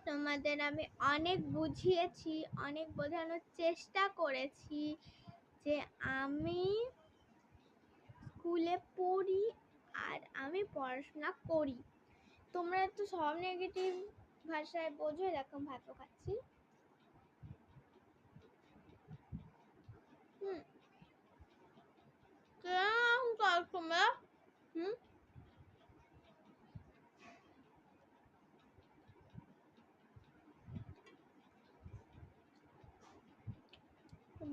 তোমাদের আমি অনেক বুঝিয়েছি, অনেক বোঝানোর চেষ্টা করেছি যে আমি স্কুলে পড়ি আর আমি পড়াশোনা করি। তোমরা তো সব নেগেটিভ ভাষায় বোঝো। এরকম ভাত খাচ্ছি। কেমন কর তোমরা?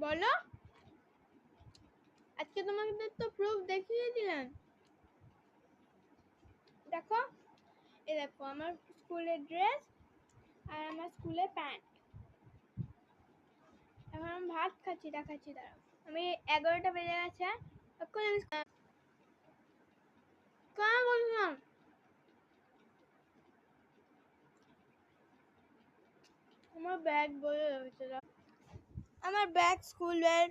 বলো। আজকে তোমাদের তো প্রুফ দেখিয়ে দিলাম। দেখো, এই দেখো আমার স্কুলের ড্রেস আর আমার স্কুলের প্যান্ট। এখন আমি ভাত খাচ্ছি, দেখাচ্ছি, দাঁড়াও। আমি 11টা বেজে গেছে, এখন আমি কেন বললাম আমার ব্যাগ বয়ে রয়েছে। আমার ব্যাগ স্কুলের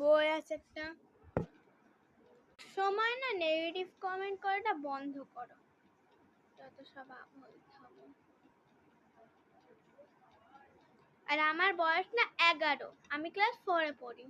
বই আছে একটা। সময় না নেগেটিভ কমেন্ট করাটা বন্ধ করো, যত সব থামো। আর আমার বয়স না 11, আমি ক্লাস 4-এ পড়ি।